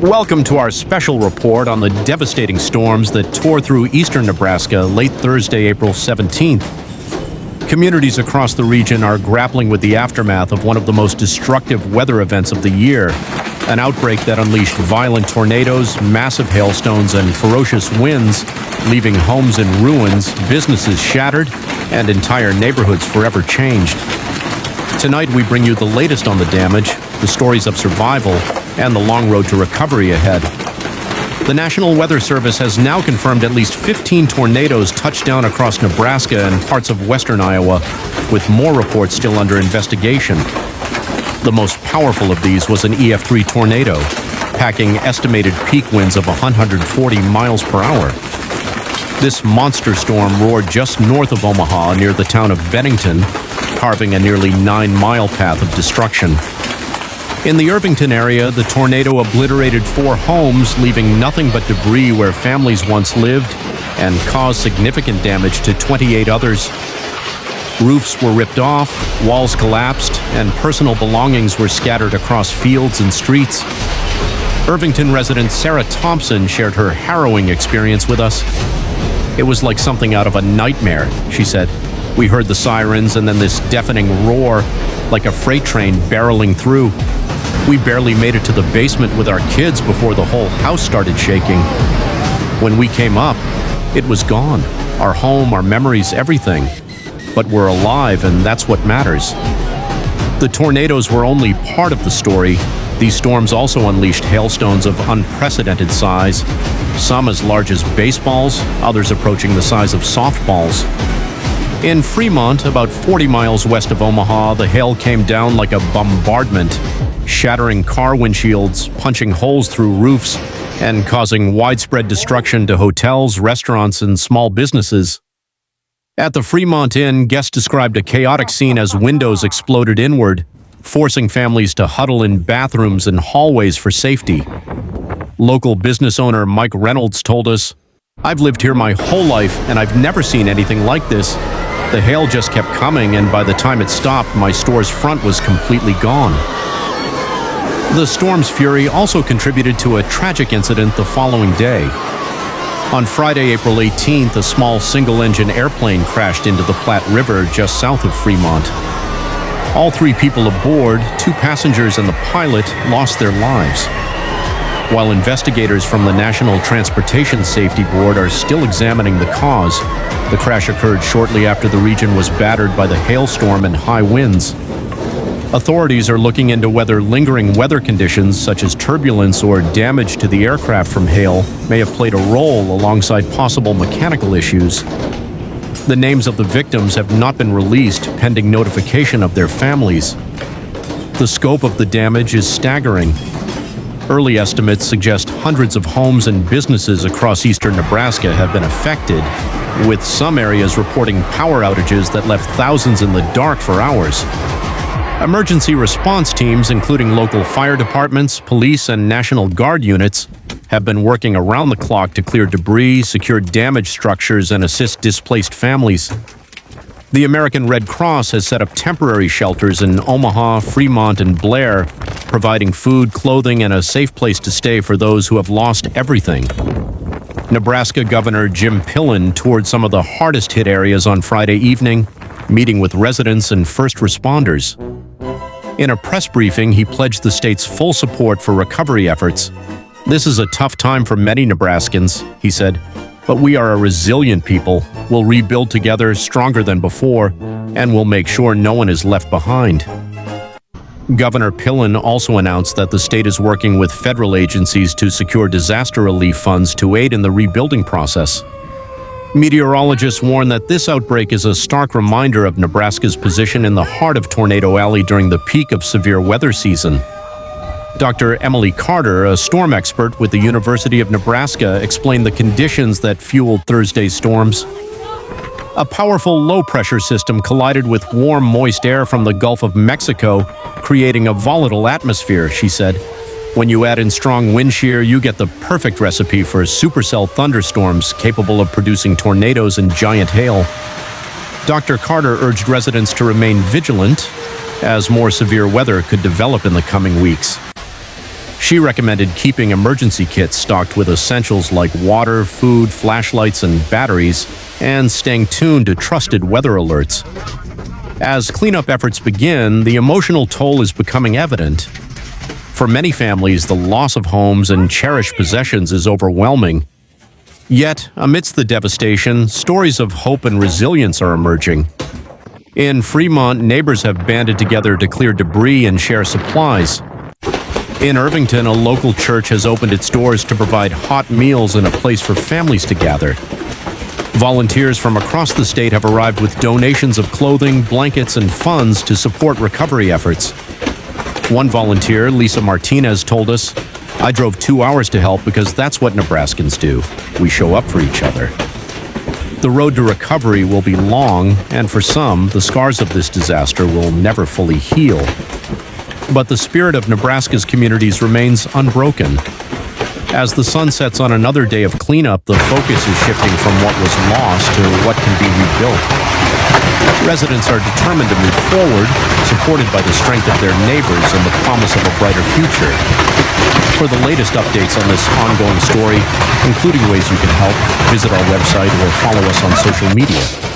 Welcome to our special report on the devastating storms that tore through eastern Nebraska late Thursday, April 17th. Communities across the region are grappling with the aftermath of one of the most destructive weather events of the year, an outbreak that unleashed violent tornadoes, massive hailstones, and ferocious winds, leaving homes in ruins, businesses shattered, and entire neighborhoods forever changed. Tonight we bring you the latest on the damage, the stories of survival, and the long road to recovery ahead. The National Weather Service has now confirmed at least 15 tornadoes touched down across Nebraska and parts of western Iowa, with more reports still under investigation. The most powerful of these was an EF3 tornado, packing estimated peak winds of 140 miles per hour. This monster storm roared just north of Omaha near the town of Bennington, carving a nearly 9-mile path of destruction. In the Irvington area, the tornado obliterated 4 homes, leaving nothing but debris where families once lived, and caused significant damage to 28 others. Roofs were ripped off, walls collapsed, and personal belongings were scattered across fields and streets. Irvington resident Sarah Thompson shared her harrowing experience with us. "It was like something out of a nightmare," she said. "We heard the sirens and then this deafening roar, like a freight train barreling through. We barely made it to the basement with our kids before the whole house started shaking. When we came up, it was gone. Our home, our memories, everything. But we're alive, and that's what matters." The tornadoes were only part of the story. These storms also unleashed hailstones of unprecedented size, some as large as baseballs, others approaching the size of softballs. In Fremont, about 40 miles west of Omaha, the hail came down like a bombardment, shattering car windshields, punching holes through roofs, and causing widespread destruction to hotels, restaurants, and small businesses. At the Fremont Inn, guests described a chaotic scene as windows exploded inward, forcing families to huddle in bathrooms and hallways for safety. Local business owner Mike Reynolds told us, "I've lived here my whole life, and I've never seen anything like this. The hail just kept coming, and by the time it stopped, my store's front was completely gone." The storm's fury also contributed to a tragic incident the following day. On Friday, April 18th, a small single-engine airplane crashed into the Platte River just south of Fremont. All 3 people aboard, 2 passengers and the pilot, lost their lives. While investigators from the National Transportation Safety Board are still examining the cause, the crash occurred shortly after the region was battered by the hailstorm and high winds. Authorities are looking into whether lingering weather conditions such as turbulence or damage to the aircraft from hail may have played a role alongside possible mechanical issues. The names of the victims have not been released pending notification of their families. The scope of the damage is staggering. Early estimates suggest hundreds of homes and businesses across eastern Nebraska have been affected, with some areas reporting power outages that left thousands in the dark for hours. Emergency response teams, including local fire departments, police, and National Guard units, have been working around the clock to clear debris, secure damaged structures, and assist displaced families. The American Red Cross has set up temporary shelters in Omaha, Fremont, and Blair, providing food, clothing, and a safe place to stay for those who have lost everything. Nebraska Governor Jim Pillen toured some of the hardest-hit areas on Friday evening, meeting with residents and first responders. In a press briefing, he pledged the state's full support for recovery efforts. "This is a tough time for many Nebraskans," he said, "but we are a resilient people. We'll rebuild together, stronger than before, and we'll make sure no one is left behind." Governor Pillen also announced that the state is working with federal agencies to secure disaster relief funds to aid in the rebuilding process. Meteorologists warn that this outbreak is a stark reminder of Nebraska's position in the heart of Tornado Alley during the peak of severe weather season. Dr. Emily Carter, a storm expert with the University of Nebraska, explained the conditions that fueled Thursday's storms. A powerful low-pressure system collided with warm, moist air from the Gulf of Mexico, creating a volatile atmosphere, she said. When you add in strong wind shear, you get the perfect recipe for supercell thunderstorms capable of producing tornadoes and giant hail. Dr. Carter urged residents to remain vigilant, as more severe weather could develop in the coming weeks. She recommended keeping emergency kits stocked with essentials like water, food, flashlights, and batteries, and staying tuned to trusted weather alerts. As cleanup efforts begin, the emotional toll is becoming evident. For many families, the loss of homes and cherished possessions is overwhelming. Yet, amidst the devastation, stories of hope and resilience are emerging. In Fremont, neighbors have banded together to clear debris and share supplies. In Irvington, a local church has opened its doors to provide hot meals and a place for families to gather. Volunteers from across the state have arrived with donations of clothing, blankets, and funds to support recovery efforts. One volunteer, Lisa Martinez, told us, "I drove 2 hours to help because that's what Nebraskans do. We show up for each other." The road to recovery will be long, and for some, the scars of this disaster will never fully heal. But the spirit of Nebraska's communities remains unbroken. As the sun sets on another day of cleanup, the focus is shifting from what was lost to what can be rebuilt. Residents are determined to move forward, supported by the strength of their neighbors and the promise of a brighter future. For the latest updates on this ongoing story, including ways you can help, visit our website or follow us on social media.